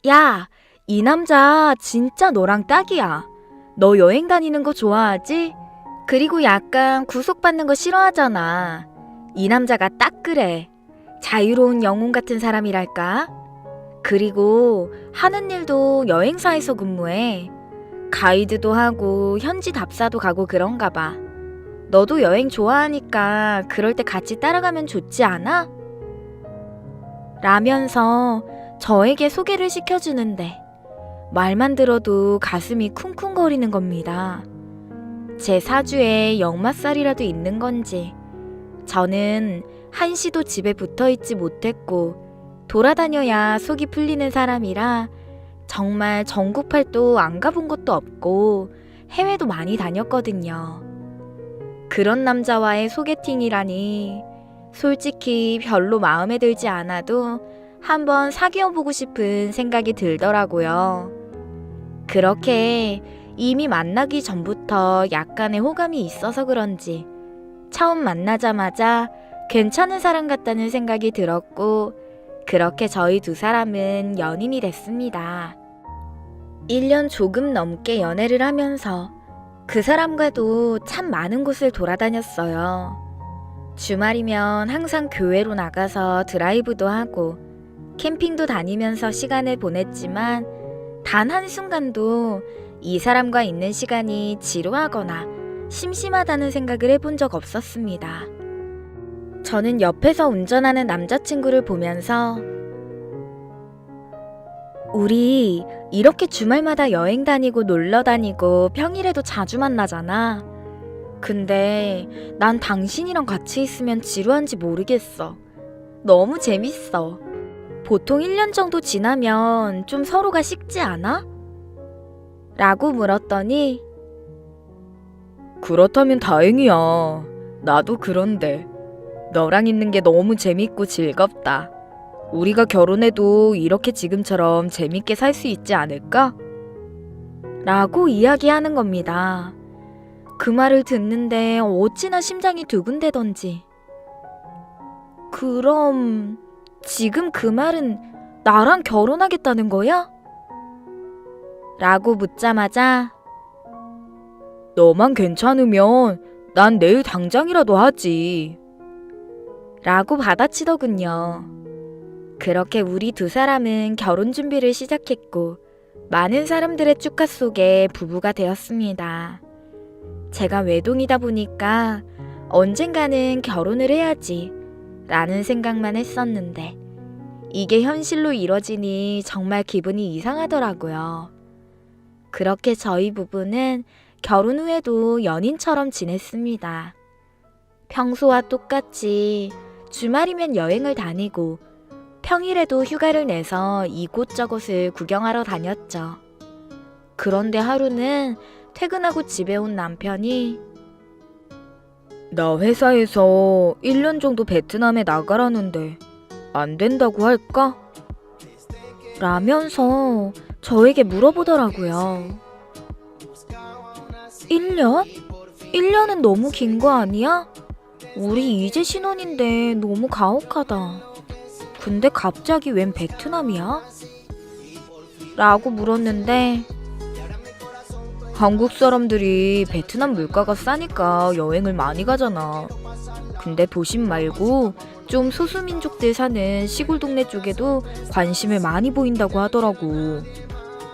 야, 이 남자 진짜 너랑 딱이야. 너 여행 다니는 거 좋아하지? 그리고 약간 구속받는 거 싫어하잖아. 이 남자가 딱 그래. 자유로운 영혼 같은 사람이랄까? 그리고 하는 일도 여행사에서 근무해. 가이드도 하고 현지 답사도 가고 그런가 봐. 너도 여행 좋아하니까 그럴 때 같이 따라가면 좋지 않아? 라면서 저에게 소개를 시켜주는데 말만 들어도 가슴이 쿵쿵거리는 겁니다. 제 사주에 역마살이라도 있는 건지 저는 한시도 집에 붙어있지 못했고 돌아다녀야 속이 풀리는 사람이라 정말 전국 활동 안 가본 것도 없고 해외도 많이 다녔거든요. 그런 남자와의 소개팅이라니 솔직히 별로 마음에 들지 않아도 한번 사귀어보고 싶은 생각이 들더라고요. 그렇게 이미 만나기 전부터 약간의 호감이 있어서 그런지 처음 만나자마자 괜찮은 사람 같다는 생각이 들었고 그렇게 저희 두 사람은 연인이 됐습니다. 1년 조금 넘게 연애를 하면서 그 사람과도 참 많은 곳을 돌아다녔어요. 주말이면 항상 교회로 나가서 드라이브도 하고 캠핑도 다니면서 시간을 보냈지만 단 한순간도 이 사람과 있는 시간이 지루하거나 심심하다는 생각을 해본 적 없었습니다. 저는 옆에서 운전하는 남자친구를 보면서 우리 이렇게 주말마다 여행 다니고 놀러 다니고 평일에도 자주 만나잖아. 근데 난 당신이랑 같이 있으면 지루한지 모르겠어. 너무 재밌어. 보통 1년 정도 지나면 좀 서로가 식지 않아? 라고 물었더니 그렇다면 다행이야. 나도 그런데 너랑 있는 게 너무 재밌고 즐겁다. 우리가 결혼해도 이렇게 지금처럼 재밌게 살 수 있지 않을까? 라고 이야기하는 겁니다. 그 말을 듣는데 어찌나 심장이 두근대던지. 그럼 지금 그 말은 나랑 결혼하겠다는 거야? 라고 묻자마자 너만 괜찮으면 난 내일 당장이라도 하지. 라고 받아치더군요. 그렇게 우리 두 사람은 결혼 준비를 시작했고 많은 사람들의 축하 속에 부부가 되었습니다. 제가 외동이다 보니까 언젠가는 결혼을 해야지 라는 생각만 했었는데 이게 현실로 이뤄지니 정말 기분이 이상하더라고요. 그렇게 저희 부부는 결혼 후에도 연인처럼 지냈습니다. 평소와 똑같이 주말이면 여행을 다니고 평일에도 휴가를 내서 이곳저곳을 구경하러 다녔죠. 그런데 하루는 퇴근하고 집에 온 남편이 나 회사에서 1년 정도 베트남에 나가라는데 안 된다고 할까? 라면서 저에게 물어보더라고요. 1년? 1년은 너무 긴 거 아니야? 우리 이제 신혼인데 너무 가혹하다. 근데 갑자기 웬 베트남이야? 라고 물었는데 한국 사람들이 베트남 물가가 싸니까 여행을 많이 가잖아. 근데 도심 말고 좀 소수민족들 사는 시골 동네 쪽에도 관심을 많이 보인다고 하더라고.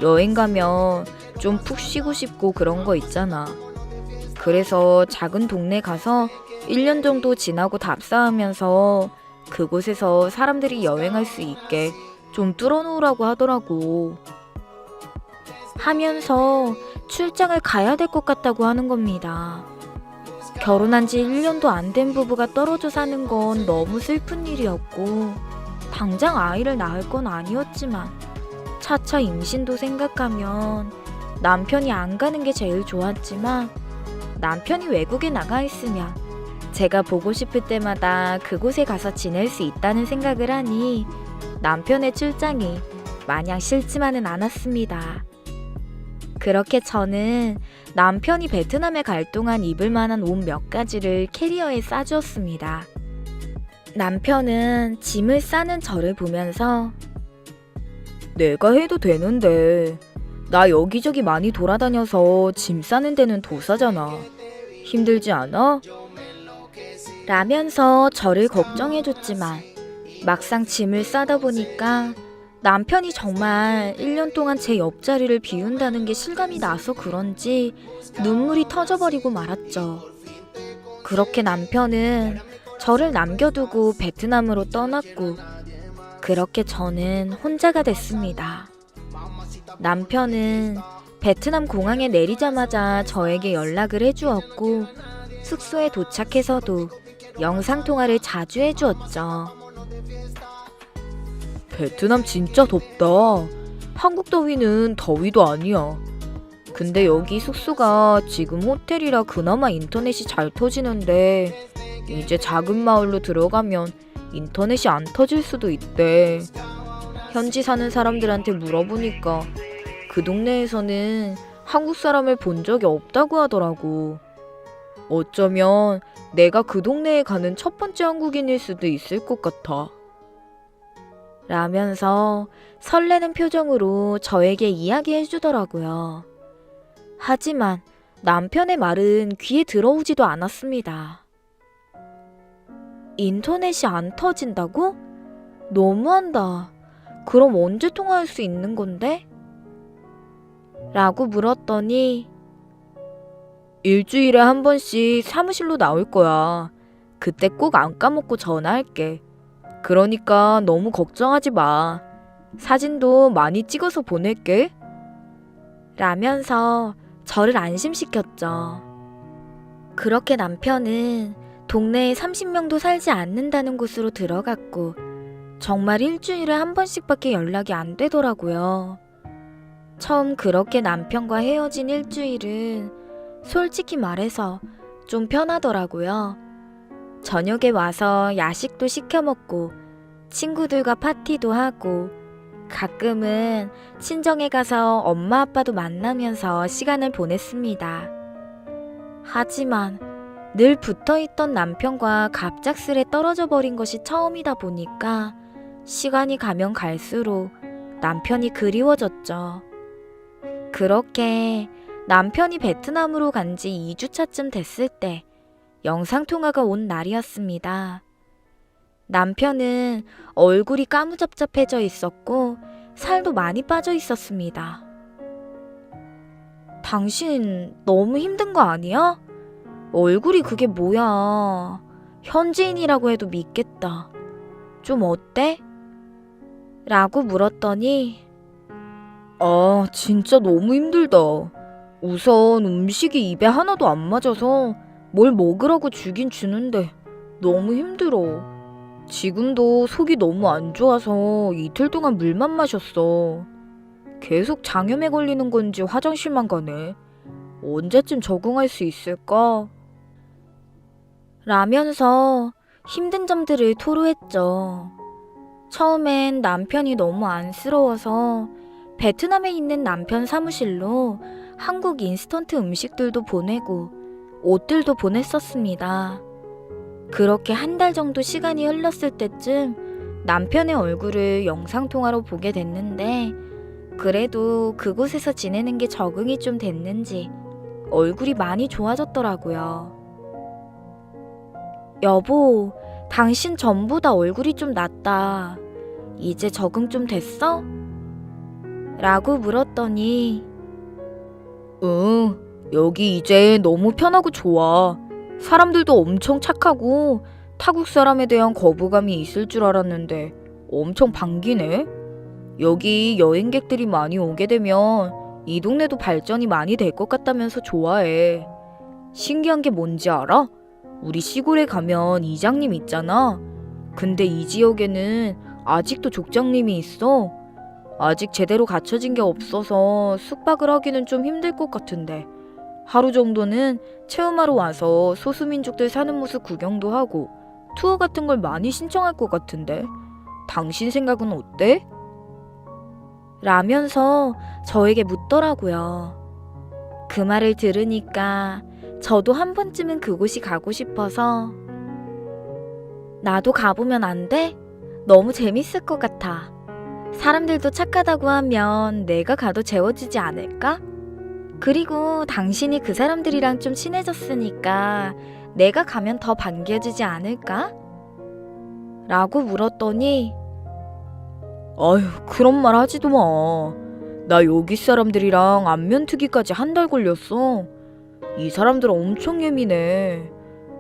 여행 가면 좀 푹 쉬고 싶고 그런 거 있잖아. 그래서 작은 동네 가서 1년 정도 지나고 답사하면서 그곳에서 사람들이 여행할 수 있게 좀 뚫어놓으라고 하더라고. 하면서 출장을 가야 될 것 같다고 하는 겁니다. 결혼한 지 1년도 안 된 부부가 떨어져 사는 건 너무 슬픈 일이었고 당장 아이를 낳을 건 아니었지만 차차 임신도 생각하면 남편이 안 가는 게 제일 좋았지만 남편이 외국에 나가 있으면 제가 보고 싶을 때마다 그곳에 가서 지낼 수 있다는 생각을 하니 남편의 출장이 마냥 싫지만은 않았습니다. 그렇게 저는 남편이 베트남에 갈 동안 입을 만한 옷 몇 가지를 캐리어에 싸주었습니다. 남편은 짐을 싸는 저를 보면서 내가 해도 되는데. 나 여기저기 많이 돌아다녀서 짐 싸는 데는 도사잖아. 힘들지 않아? 라면서 저를 걱정해줬지만 막상 짐을 싸다 보니까 남편이 정말 1년 동안 제 옆자리를 비운다는 게 실감이 나서 그런지 눈물이 터져버리고 말았죠. 그렇게 남편은 저를 남겨두고 베트남으로 떠났고 그렇게 저는 혼자가 됐습니다. 남편은 베트남 공항에 내리자마자 저에게 연락을 해주었고 숙소에 도착해서도 영상통화를 자주 해주었죠. 베트남 진짜 덥다. 한국 더위는 더위도 아니야. 근데 여기 숙소가 지금 호텔이라 그나마 인터넷이 잘 터지는데 이제 작은 마을로 들어가면 인터넷이 안 터질 수도 있대. 현지 사는 사람들한테 물어보니까 그 동네에서는 한국 사람을 본 적이 없다고 하더라고. 어쩌면 내가 그 동네에 가는 첫 번째 한국인일 수도 있을 것 같아. 라면서 설레는 표정으로 저에게 이야기해 주더라고요. 하지만 남편의 말은 귀에 들어오지도 않았습니다. 인터넷이 안 터진다고? 너무한다. 그럼 언제 통화할 수 있는 건데? 라고 물었더니 일주일에 한 번씩 사무실로 나올 거야. 그때 꼭 안 까먹고 전화할게. 그러니까 너무 걱정하지 마. 사진도 많이 찍어서 보낼게. 라면서 저를 안심시켰죠. 그렇게 남편은 동네에 30명도 살지 않는다는 곳으로 들어갔고 정말 일주일에 한 번씩밖에 연락이 안 되더라고요. 처음 그렇게 남편과 헤어진 일주일은 솔직히 말해서 좀 편하더라고요. 저녁에 와서 야식도 시켜 먹고 친구들과 파티도 하고 가끔은 친정에 가서 엄마 아빠도 만나면서 시간을 보냈습니다. 하지만 늘 붙어있던 남편과 갑작스레 떨어져 버린 것이 처음이다 보니까 시간이 가면 갈수록 남편이 그리워졌죠. 그렇게 남편이 베트남으로 간 지 2주차쯤 됐을 때 영상통화가 온 날이었습니다. 남편은 얼굴이 까무잡잡해져 있었고 살도 많이 빠져 있었습니다. 당신 너무 힘든 거 아니야? 얼굴이 그게 뭐야. 현지인이라고 해도 믿겠다. 좀 어때? 라고 물었더니 진짜 너무 힘들다. 우선 음식이 입에 하나도 안 맞아서 뭘 먹으라고 주긴 주는데 너무 힘들어. 지금도 속이 너무 안 좋아서 이틀 동안 물만 마셨어. 계속 장염에 걸리는 건지 화장실만 가네. 언제쯤 적응할 수 있을까? 라면서 힘든 점들을 토로했죠. 처음엔 남편이 너무 안쓰러워서 베트남에 있는 남편 사무실로 한국 인스턴트 음식들도 보내고 옷들도 보냈었습니다. 그렇게 한 달 정도 시간이 흘렀을 때쯤 남편의 얼굴을 영상통화로 보게 됐는데 그래도 그곳에서 지내는 게 적응이 좀 됐는지 얼굴이 많이 좋아졌더라고요. 여보, 당신 전보다 얼굴이 좀 낫다. 이제 적응 좀 됐어? 라고 물었더니 응, 여기 이제 너무 편하고 좋아. 사람들도 엄청 착하고 타국 사람에 대한 거부감이 있을 줄 알았는데 엄청 반기네. 여기 여행객들이 많이 오게 되면 이 동네도 발전이 많이 될 것 같다면서 좋아해. 신기한 게 뭔지 알아? 우리 시골에 가면 이장님 있잖아. 근데 이 지역에는 아직도 족장님이 있어. 아직 제대로 갖춰진 게 없어서 숙박을 하기는 좀 힘들 것 같은데 하루 정도는 체험하러 와서 소수민족들 사는 모습 구경도 하고 투어 같은 걸 많이 신청할 것 같은데 당신 생각은 어때? 라면서 저에게 묻더라고요. 그 말을 들으니까 저도 한 번쯤은 그곳이 가고 싶어서 나도 가보면 안 돼? 너무 재밌을 것 같아. 사람들도 착하다고 하면 내가 가도 재워주지 않을까? 그리고 당신이 그 사람들이랑 좀 친해졌으니까 내가 가면 더 반겨주지 않을까? 라고 물었더니 아휴, 그런 말 하지도 마. 나 여기 사람들이랑 안면트기까지 한 달 걸렸어. 이 사람들 엄청 예민해.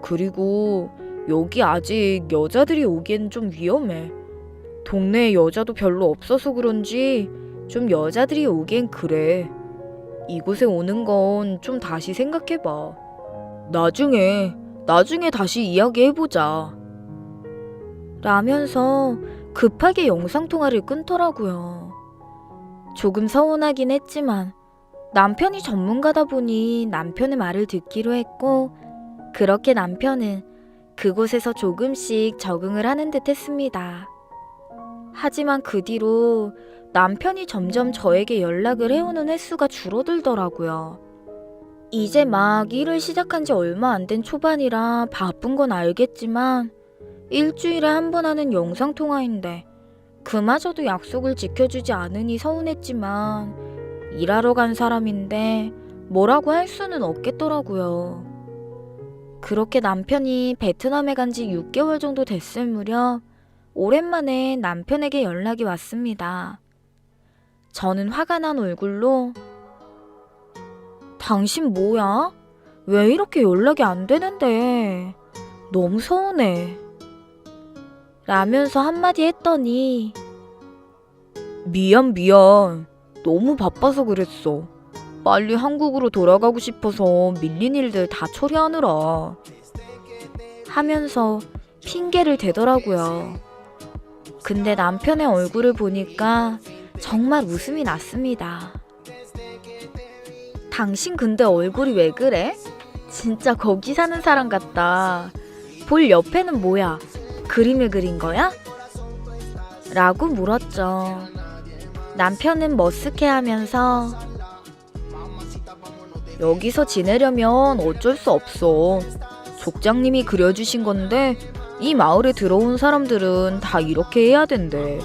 그리고 여기 아직 여자들이 오기엔 좀 위험해. 동네에 여자도 별로 없어서 그런지 좀 여자들이 오기엔 그래. 이곳에 오는 건 좀 다시 생각해봐. 나중에 다시 이야기해보자. 라면서 급하게 영상통화를 끊더라고요. 조금 서운하긴 했지만 남편이 전문가다 보니 남편의 말을 듣기로 했고, 그렇게 남편은 그곳에서 조금씩 적응을 하는 듯 했습니다. 하지만 그 뒤로 남편이 점점 저에게 연락을 해오는 횟수가 줄어들더라고요. 이제 막 일을 시작한 지 얼마 안 된 초반이라 바쁜 건 알겠지만 일주일에 한 번 하는 영상통화인데 그마저도 약속을 지켜주지 않으니 서운했지만 일하러 간 사람인데 뭐라고 할 수는 없겠더라고요. 그렇게 남편이 베트남에 간 지 6개월 정도 됐을 무렵 오랜만에 남편에게 연락이 왔습니다. 저는 화가 난 얼굴로 당신 뭐야? 왜 이렇게 연락이 안 되는데? 너무 서운해. 라면서 한마디 했더니 미안. 너무 바빠서 그랬어. 빨리 한국으로 돌아가고 싶어서 밀린 일들 다 처리하느라. 하면서 핑계를 대더라고요. 근데 남편의 얼굴을 보니까 정말 웃음이 났습니다. 당신 근데 얼굴이 왜 그래? 진짜 거기 사는 사람 같다. 볼 옆에는 뭐야? 그림을 그린 거야? 라고 물었죠. 남편은 머쓱해하면서 여기서 지내려면 어쩔 수 없어. 족장님이 그려주신 건데 이 마을에 들어온 사람들은 다 이렇게 해야 된대.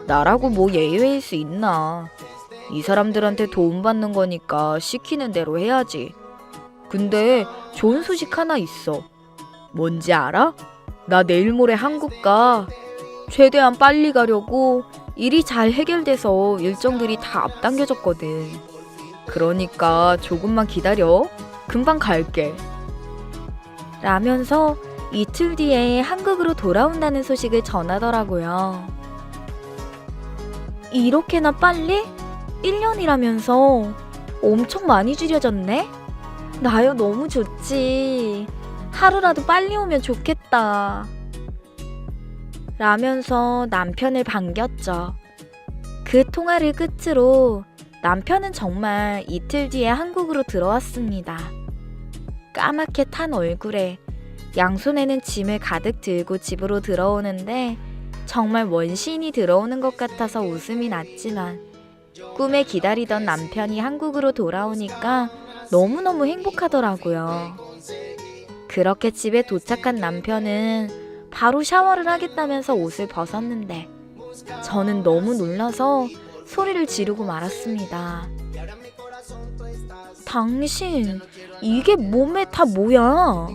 나라고 뭐 예외일 수 있나. 이 사람들한테 도움받는 거니까 시키는 대로 해야지. 근데 좋은 소식 하나 있어. 뭔지 알아? 나 내일 모레 한국 가. 최대한 빨리 가려고 일이 잘 해결돼서 일정들이 다 앞당겨졌거든. 그러니까 조금만 기다려. 금방 갈게. 라면서 이틀 뒤에 한국으로 돌아온다는 소식을 전하더라고요. 이렇게나 빨리? 1년이라면서 엄청 많이 줄여졌네? 나야 너무 좋지. 하루라도 빨리 오면 좋겠다. 라면서 남편을 반겼죠. 그 통화를 끝으로 남편은 정말 이틀 뒤에 한국으로 들어왔습니다. 까맣게 탄 얼굴에 양손에는 짐을 가득 들고 집으로 들어오는데 정말 원시인이 들어오는 것 같아서 웃음이 났지만 꿈에 기다리던 남편이 한국으로 돌아오니까 너무너무 행복하더라고요. 그렇게 집에 도착한 남편은 바로 샤워를 하겠다면서 옷을 벗었는데 저는 너무 놀라서 소리를 지르고 말았습니다. 당신, 이게 몸에 다 뭐야?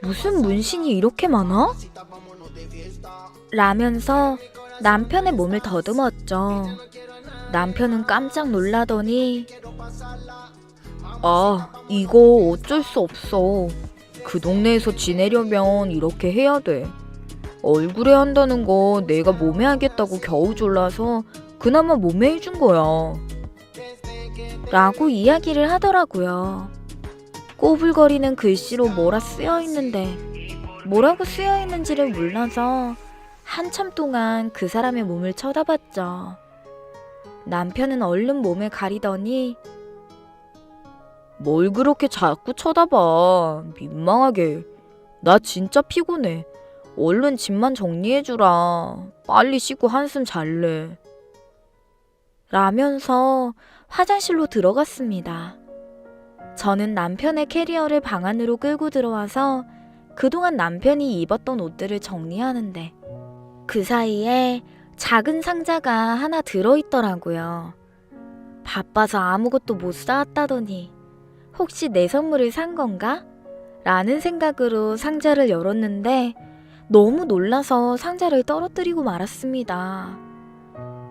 무슨 문신이 이렇게 많아? 라면서 남편의 몸을 더듬었죠. 남편은 깜짝 놀라더니 아, 이거 어쩔 수 없어. 그 동네에서 지내려면 이렇게 해야 돼. 얼굴에 한다는 거 내가 몸에 하겠다고 겨우 졸라서 그나마 몸에 해준 거야. 라고 이야기를 하더라고요. 꼬불거리는 글씨로 뭐라 쓰여있는데 뭐라고 쓰여있는지를 몰라서 한참 동안 그 사람의 몸을 쳐다봤죠. 남편은 얼른 몸을 가리더니 뭘 그렇게 자꾸 쳐다봐. 민망하게. 나 진짜 피곤해. 얼른 짐만 정리해주라. 빨리 씻고 한숨 잘래. 라면서 화장실로 들어갔습니다. 저는 남편의 캐리어를 방 안으로 끌고 들어와서 그동안 남편이 입었던 옷들을 정리하는데 그 사이에 작은 상자가 하나 들어있더라고요. 바빠서 아무것도 못 사왔다더니 혹시 내 선물을 산 건가? 라는 생각으로 상자를 열었는데 너무 놀라서 상자를 떨어뜨리고 말았습니다.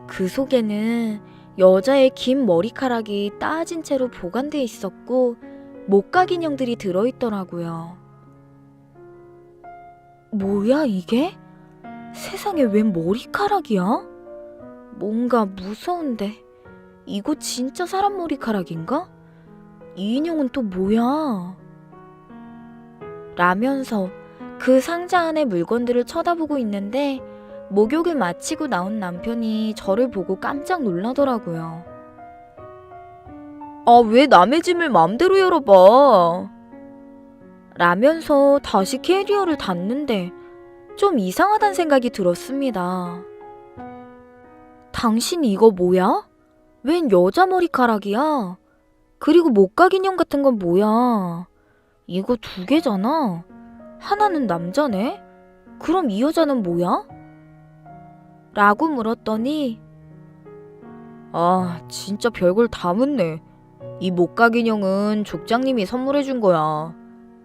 그 속에는 여자의 긴 머리카락이 따진 채로 보관돼 있었고 목각 인형들이 들어있더라고요. 뭐야 이게? 세상에 웬 머리카락이야? 뭔가 무서운데 이거 진짜 사람 머리카락인가? 이 인형은 또 뭐야? 라면서 그 상자 안의 물건들을 쳐다보고 있는데 목욕을 마치고 나온 남편이 저를 보고 깜짝 놀라더라고요. 아, 왜 남의 짐을 맘대로 열어봐? 라면서 다시 캐리어를 닫는데 좀 이상하단 생각이 들었습니다. 당신 이거 뭐야? 웬 여자 머리카락이야? 그리고 목각 인형 같은 건 뭐야? 이거 2개잖아. 하나는 남자네? 그럼 이 여자는 뭐야? 라고 물었더니 아, 진짜 별걸 다 묻네. 이 목각 인형은 족장님이 선물해 준 거야.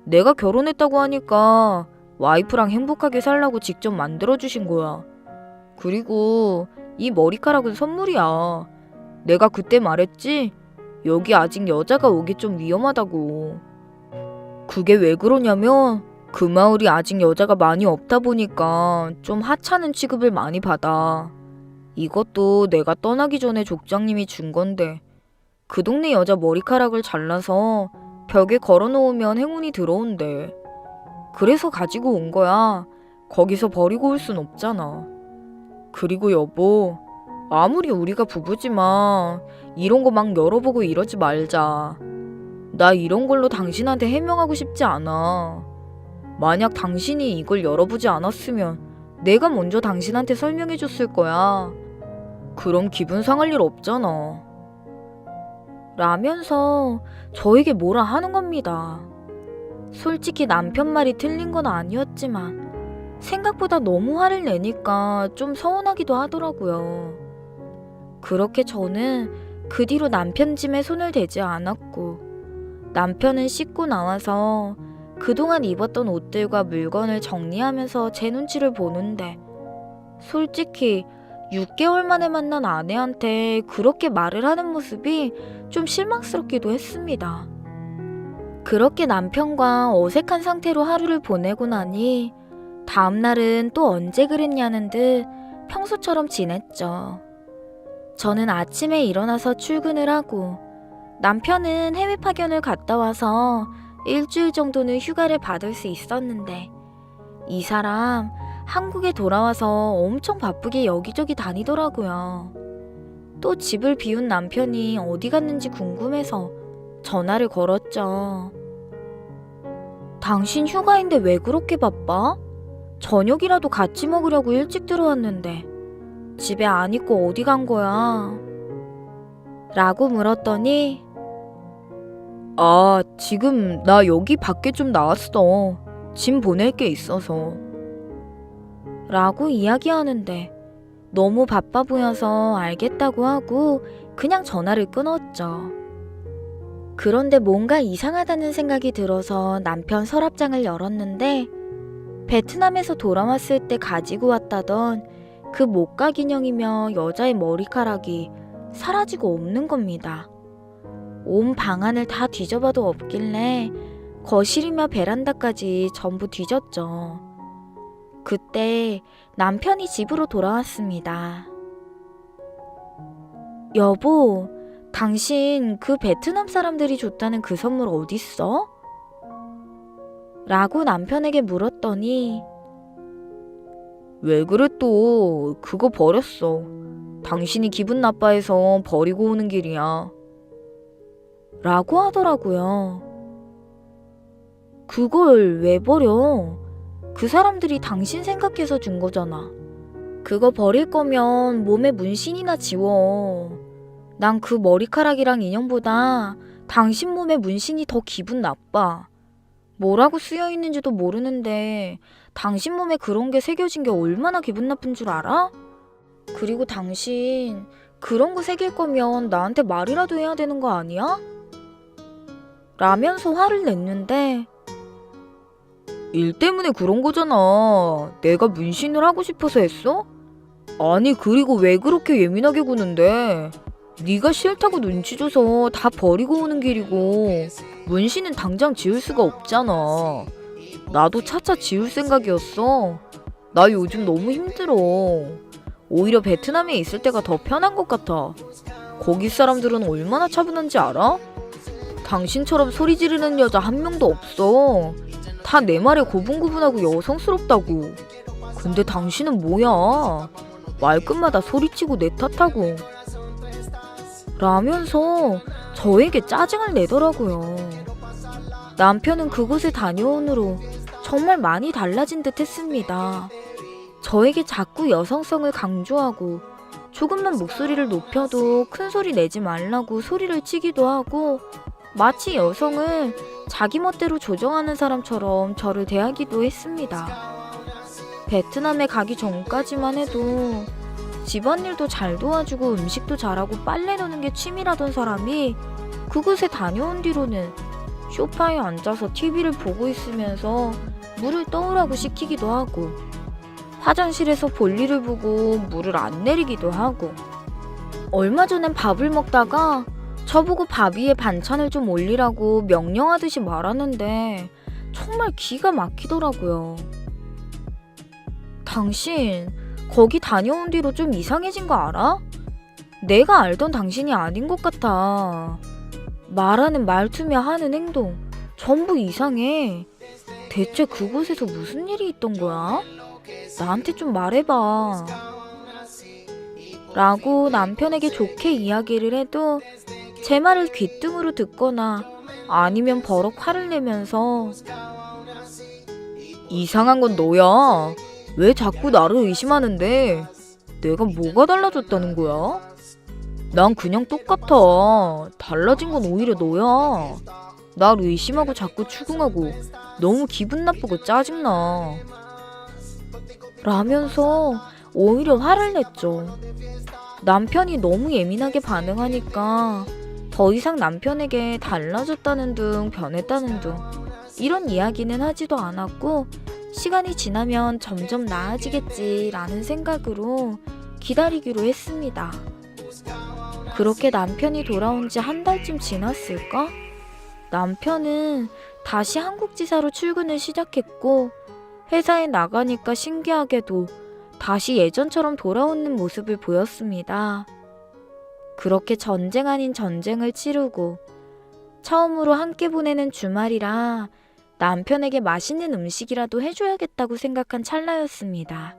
내가 결혼했다고 하니까 와이프랑 행복하게 살라고 직접 만들어 주신 거야. 그리고 이 머리카락은 선물이야. 내가 그때 말했지? 여기 아직 여자가 오기 좀 위험하다고. 그게 왜 그러냐면 그 마을이 아직 여자가 많이 없다 보니까 좀 하찮은 취급을 많이 받아. 이것도 내가 떠나기 전에 족장님이 준 건데 그 동네 여자 머리카락을 잘라서 벽에 걸어놓으면 행운이 들어온대. 그래서 가지고 온 거야. 거기서 버리고 올 순 없잖아. 그리고 여보, 아무리 우리가 부부지만 이런 거 막 열어보고 이러지 말자. 나 이런 걸로 당신한테 해명하고 싶지 않아. 만약 당신이 이걸 열어보지 않았으면 내가 먼저 당신한테 설명해줬을 거야. 그럼 기분 상할 일 없잖아. 라면서 저에게 뭐라 하는 겁니다. 솔직히 남편 말이 틀린 건 아니었지만 생각보다 너무 화를 내니까 좀 서운하기도 하더라고요. 그렇게 저는 그 뒤로 남편 짐에 손을 대지 않았고 남편은 씻고 나와서 그동안 입었던 옷들과 물건을 정리하면서 제 눈치를 보는데 솔직히 6개월 만에 만난 아내한테 그렇게 말을 하는 모습이 좀 실망스럽기도 했습니다. 그렇게 남편과 어색한 상태로 하루를 보내고 나니 다음 날은 또 언제 그랬냐는 듯 평소처럼 지냈죠. 저는 아침에 일어나서 출근을 하고 남편은 해외 파견을 갔다 와서 일주일 정도는 휴가를 받을 수 있었는데 이 사람 한국에 돌아와서 엄청 바쁘게 여기저기 다니더라고요. 또 집을 비운 남편이 어디 갔는지 궁금해서 전화를 걸었죠. 당신 휴가인데 왜 그렇게 바빠? 저녁이라도 같이 먹으려고 일찍 들어왔는데 집에 안 있고 어디 간 거야? 라고 물었더니 아, 지금 나 여기 밖에 좀 나왔어. 짐 보낼 게 있어서. 라고 이야기하는데 너무 바빠 보여서 알겠다고 하고 그냥 전화를 끊었죠. 그런데 뭔가 이상하다는 생각이 들어서 남편 서랍장을 열었는데 베트남에서 돌아왔을 때 가지고 왔다던 그 목각 인형이며 여자의 머리카락이 사라지고 없는 겁니다. 온 방안을 다 뒤져봐도 없길래 거실이며 베란다까지 전부 뒤졌죠. 그때 남편이 집으로 돌아왔습니다. 여보, 당신 그 베트남 사람들이 줬다는 그 선물 어딨어? 라고 남편에게 물었더니 왜 그래 또? 그거 버렸어. 당신이 기분 나빠해서 버리고 오는 길이야. 라고 하더라고요. 그걸 왜 버려? 그 사람들이 당신 생각해서 준 거잖아. 그거 버릴 거면 몸에 문신이나 지워. 난 그 머리카락이랑 인형보다 당신 몸에 문신이 더 기분 나빠. 뭐라고 쓰여 있는지도 모르는데 당신 몸에 그런 게 새겨진 게 얼마나 기분 나쁜 줄 알아? 그리고 당신 그런 거 새길 거면 나한테 말이라도 해야 되는 거 아니야? 라면서 화를 냈는데 일 때문에 그런 거잖아. 내가 문신을 하고 싶어서 했어? 아니 그리고 왜 그렇게 예민하게 구는데? 네가 싫다고 눈치 줘서 다 버리고 오는 길이고 문신은 당장 지울 수가 없잖아. 나도 차차 지울 생각이었어. 나 요즘 너무 힘들어. 오히려 베트남에 있을 때가 더 편한 것 같아. 거기 사람들은 얼마나 차분한지 알아? 당신처럼 소리 지르는 여자 한 명도 없어. 다 내 말에 고분고분하고 여성스럽다고. 근데 당신은 뭐야? 말끝마다 소리치고 내 탓하고. 라면서 저에게 짜증을 내더라고요. 남편은 그곳에 다녀온 후로 정말 많이 달라진 듯 했습니다. 저에게 자꾸 여성성을 강조하고 조금만 목소리를 높여도 큰 소리 내지 말라고 소리를 치기도 하고 마치 여성을 자기 멋대로 조정하는 사람처럼 저를 대하기도 했습니다. 베트남에 가기 전까지만 해도 집안일도 잘 도와주고 음식도 잘하고 빨래 넣는 게 취미라던 사람이 그곳에 다녀온 뒤로는 소파에 앉아서 TV를 보고 있으면서 물을 떠오라고 시키기도 하고 화장실에서 볼일을 보고 물을 안 내리기도 하고 얼마 전엔 밥을 먹다가 저보고 밥 위에 반찬을 좀 올리라고 명령하듯이 말하는데 정말 기가 막히더라고요. 당신 거기 다녀온 뒤로 좀 이상해진 거 알아? 내가 알던 당신이 아닌 것 같아. 말하는 말투며 하는 행동 전부 이상해. 대체 그곳에서 무슨 일이 있던 거야? 나한테 좀 말해봐. 라고 남편에게 좋게 이야기를 해도 제 말을 귓등으로 듣거나 아니면 버럭 화를 내면서 이상한 건 너야. 왜 자꾸 나를 의심하는데? 내가 뭐가 달라졌다는 거야? 난 그냥 똑같아. 달라진 건 오히려 너야. 날 의심하고 자꾸 추궁하고 너무 기분 나쁘고 짜증나. 라면서 오히려 화를 냈죠. 남편이 너무 예민하게 반응하니까 더 이상 남편에게 달라졌다는 둥 변했다는 둥 이런 이야기는 하지도 않았고 시간이 지나면 점점 나아지겠지라는 생각으로 기다리기로 했습니다. 그렇게 남편이 돌아온 지 한 달쯤 지났을까? 남편은 다시 한국지사로 출근을 시작했고 회사에 나가니까 신기하게도 다시 예전처럼 돌아오는 모습을 보였습니다. 그렇게 전쟁 아닌 전쟁을 치르고 처음으로 함께 보내는 주말이라 남편에게 맛있는 음식이라도 해줘야겠다고 생각한 찰나였습니다.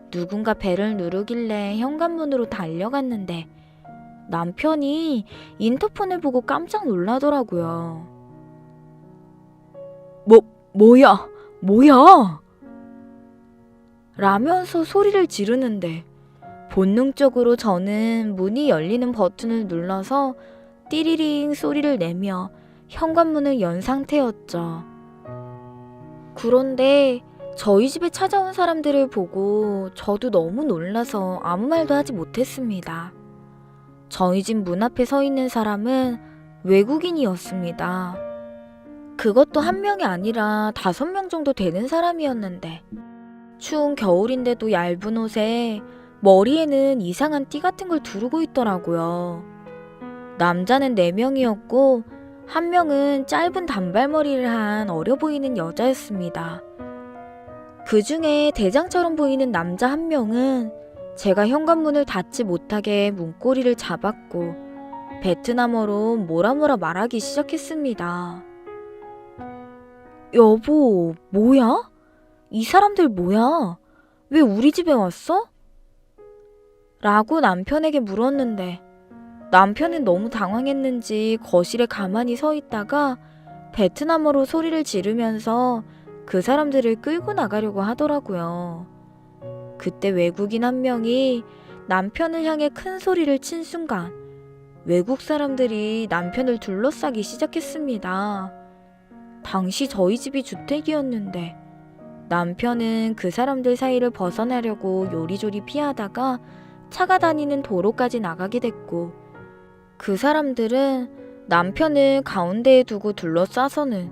누군가 벨을 누르길래 현관문으로 달려갔는데 남편이 인터폰을 보고 깜짝 놀라더라고요. 뭐야? 라면서 소리를 지르는데 본능적으로 저는 문이 열리는 버튼을 눌러서 띠리링 소리를 내며 현관문을 연 상태였죠. 그런데 저희 집에 찾아온 사람들을 보고 저도 너무 놀라서 아무 말도 하지 못했습니다. 저희 집 문 앞에 서 있는 사람은 외국인이었습니다. 그것도 한 명이 아니라 5명 정도 되는 사람이었는데 추운 겨울인데도 얇은 옷에 머리에는 이상한 띠 같은 걸 두르고 있더라고요. 남자는 4명이었고 1명은 짧은 단발머리를 한 어려 보이는 여자였습니다. 그 중에 대장처럼 보이는 남자 1명은 제가 현관문을 닫지 못하게 문고리를 잡았고 베트남어로 뭐라 말하기 시작했습니다. 여보, 뭐야? 이 사람들 뭐야? 왜 우리 집에 왔어? 라고 남편에게 물었는데 남편은 너무 당황했는지 거실에 가만히 서 있다가 베트남어로 소리를 지르면서 그 사람들을 끌고 나가려고 하더라고요. 그때 외국인 1명이 남편을 향해 큰 소리를 친 순간 외국 사람들이 남편을 둘러싸기 시작했습니다. 당시 저희 집이 주택이었는데 남편은 그 사람들 사이를 벗어나려고 요리조리 피하다가 차가 다니는 도로까지 나가게 됐고, 그 사람들은 남편을 가운데에 두고 둘러싸서는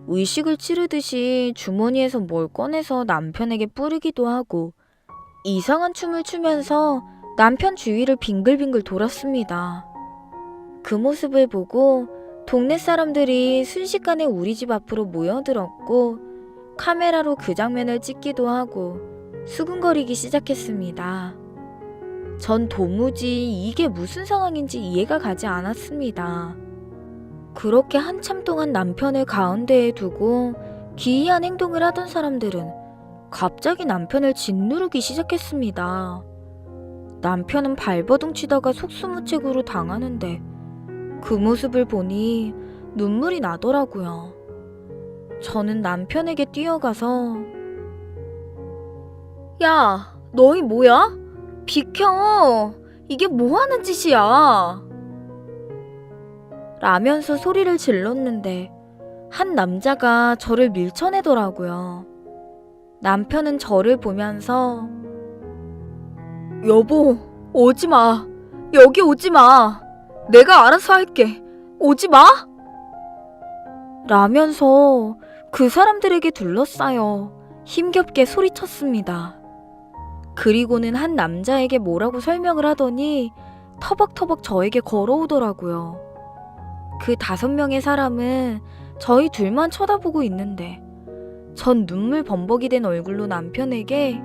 의식을 치르듯이 주머니에서 뭘 꺼내서 남편에게 뿌리기도 하고 이상한 춤을 추면서 남편 주위를 빙글빙글 돌았습니다. 그 모습을 보고 동네 사람들이 순식간에 우리 집 앞으로 모여들었고 카메라로 그 장면을 찍기도 하고 수근거리기 시작했습니다. 전 도무지 이게 무슨 상황인지 이해가 가지 않았습니다. 그렇게 한참 동안 남편을 가운데에 두고 기이한 행동을 하던 사람들은 갑자기 남편을 짓누르기 시작했습니다. 남편은 발버둥 치다가 속수무책으로 당하는데 그 모습을 보니 눈물이 나더라고요. 저는 남편에게 뛰어가서 야, 너희 뭐야? 비켜! 이게 뭐 하는 짓이야? 라면서 소리를 질렀는데 한 남자가 저를 밀쳐내더라고요. 남편은 저를 보면서 여보, 오지 마. 여기 오지 마. 내가 알아서 할게. 오지 마. 라면서 그 사람들에게 둘러싸여 힘겹게 소리쳤습니다. 그리고는 한 남자에게 뭐라고 설명을 하더니 터벅터벅 저에게 걸어오더라고요. 그 5명의 사람은 저희 둘만 쳐다보고 있는데 전 눈물 범벅이 된 얼굴로 남편에게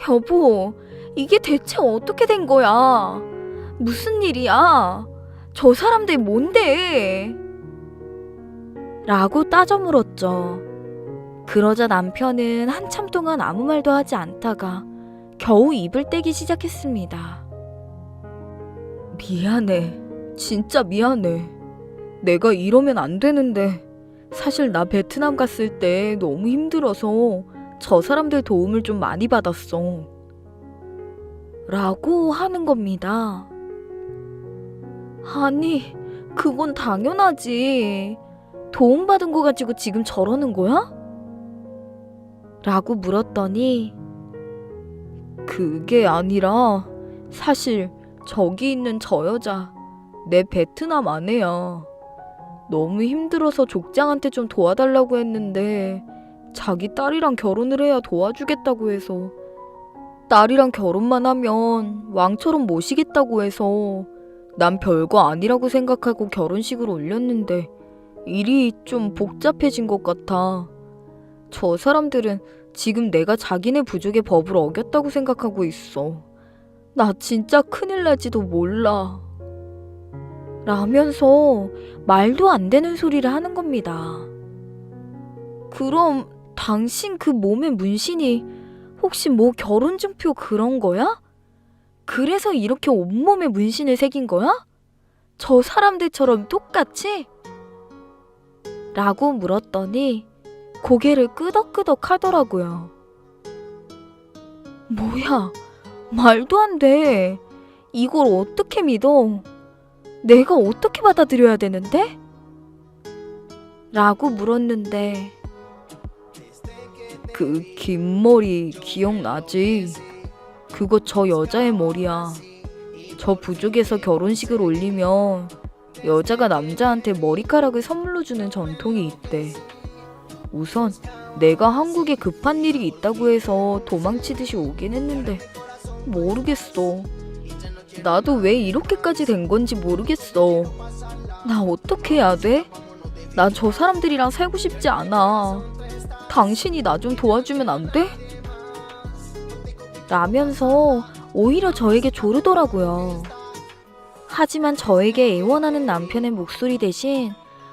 여보, 이게 대체 어떻게 된 거야? 무슨 일이야? 저 사람들 뭔데? 라고 따져 물었죠. 그러자 남편은 한참 동안 아무 말도 하지 않다가 겨우 입을 떼기 시작했습니다. 미안해. 진짜 미안해. 내가 이러면 안 되는데 사실 나 베트남 갔을 때 너무 힘들어서 저 사람들 도움을 좀 많이 받았어. 라고 하는 겁니다. 아니, 그건 당연하지. 도움받은 거 가지고 지금 저러는 거야? 라고 물었더니 그게 아니라 사실 저기 있는 저 여자 내 베트남 아내야. 너무 힘들어서 족장한테 좀 도와달라고 했는데 자기 딸이랑 결혼을 해야 도와주겠다고 해서 딸이랑 결혼만 하면 왕처럼 모시겠다고 해서 난 별거 아니라고 생각하고 결혼식을 올렸는데 일이 좀 복잡해진 것 같아. 저 사람들은 지금 내가 자기네 부족의 법을 어겼다고 생각하고 있어. 나 진짜 큰일 날지도 몰라. 라면서 말도 안 되는 소리를 하는 겁니다. 그럼 당신 그 몸에 문신이 혹시 뭐 결혼증표 그런 거야? 그래서 이렇게 온몸에 문신을 새긴 거야? 저 사람들처럼 똑같이? 라고 물었더니 고개를 끄덕끄덕 하더라고요. 뭐야, 말도 안 돼. 이걸 어떻게 믿어? 내가 어떻게 받아들여야 되는데? 라고 물었는데 그 긴 머리 기억나지? 그거 저 여자의 머리야. 저 부족에서 결혼식을 올리면 여자가 남자한테 머리카락을 선물로 주는 전통이 있대. 우선 내가 한국에 급한 일이 있다고 해서 도망치듯이 오긴 했는데 모르겠어. 나도 왜 이렇게까지 된 건지 모르겠어. 나 어떻게 해야 돼? 난 저 사람들이랑 살고 싶지 않아. 당신이 나 좀 도와주면 안 돼? 라면서 오히려 저에게 조르더라고요. 하지만 저에게 애원하는 남편의 목소리 대신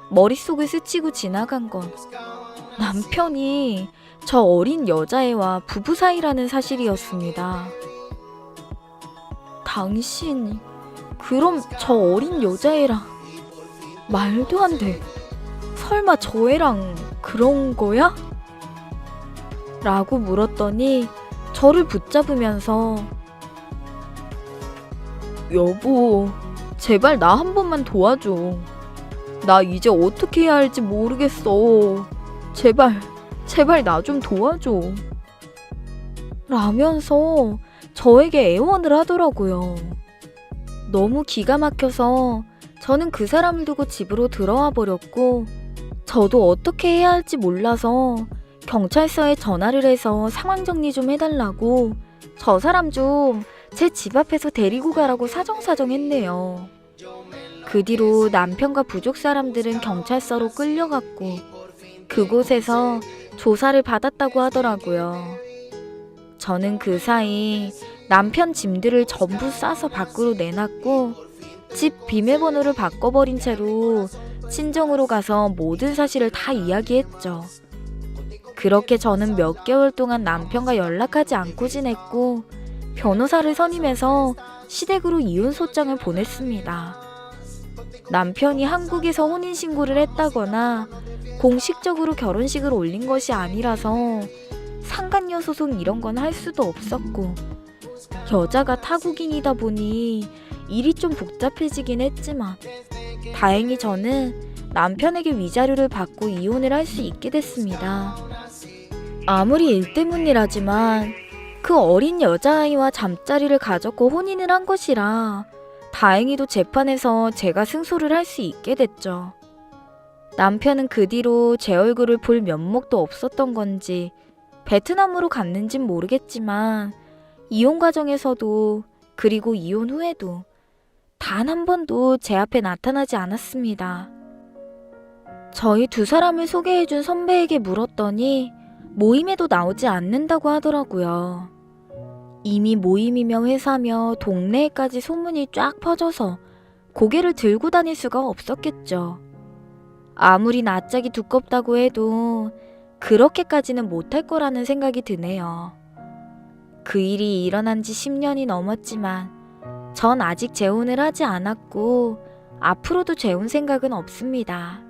머릿속을 스치고 지나간 건 남편이 저 어린 여자애와 부부 사이라는 사실이었습니다. 당신, 그럼 저 어린 여자애랑 말도 안 돼. 설마 저 애랑 그런 거야? 라고 물었더니 저를 붙잡으면서 여보, 제발 나 한 번만 도와줘. 나 이제 어떻게 해야 할지 모르겠어. 제발 제발 나 좀 도와줘. 라면서 저에게 애원을 하더라고요. 너무 기가 막혀서 저는 그 사람을 두고 집으로 들어와 버렸고, 저도 어떻게 해야 할지 몰라서 경찰서에 전화를 해서 상황 정리 좀 해달라고 저 사람 좀 제 집 앞에서 데리고 가라고 사정사정 했네요. 그 뒤로 남편과 부족 사람들은 경찰서로 끌려갔고 그곳에서 조사를 받았다고 하더라고요. 저는 그 사이 남편 짐들을 전부 싸서 밖으로 내놨고 집 비밀번호를 바꿔버린 채로 친정으로 가서 모든 사실을 다 이야기했죠. 그렇게 저는 몇 개월 동안 남편과 연락하지 않고 지냈고 변호사를 선임해서 시댁으로 이혼 소장을 보냈습니다. 남편이 한국에서 혼인신고를 했다거나 공식적으로 결혼식을 올린 것이 아니라서 상간녀 소송 이런 건 할 수도 없었고, 여자가 타국인이다 보니 일이 좀 복잡해지긴 했지만 다행히 저는 남편에게 위자료를 받고 이혼을 할 수 있게 됐습니다. 아무리 일 때문이라지만 그 어린 여자아이와 잠자리를 가졌고 혼인을 한 것이라 다행히도 재판에서 제가 승소를 할 수 있게 됐죠. 남편은 그 뒤로 제 얼굴을 볼 면목도 없었던 건지 베트남으로 갔는진 모르겠지만 이혼 과정에서도 그리고 이혼 후에도 단 한 번도 제 앞에 나타나지 않았습니다. 저희 두 사람을 소개해준 선배에게 물었더니 모임에도 나오지 않는다고 하더라고요. 이미 모임이며 회사며 동네에까지 소문이 쫙 퍼져서 고개를 들고 다닐 수가 없었겠죠. 아무리 낯짝이 두껍다고 해도 그렇게까지는 못할 거라는 생각이 드네요. 그 일이 일어난 지 10년이 넘었지만 전 아직 재혼을 하지 않았고 앞으로도 재혼 생각은 없습니다.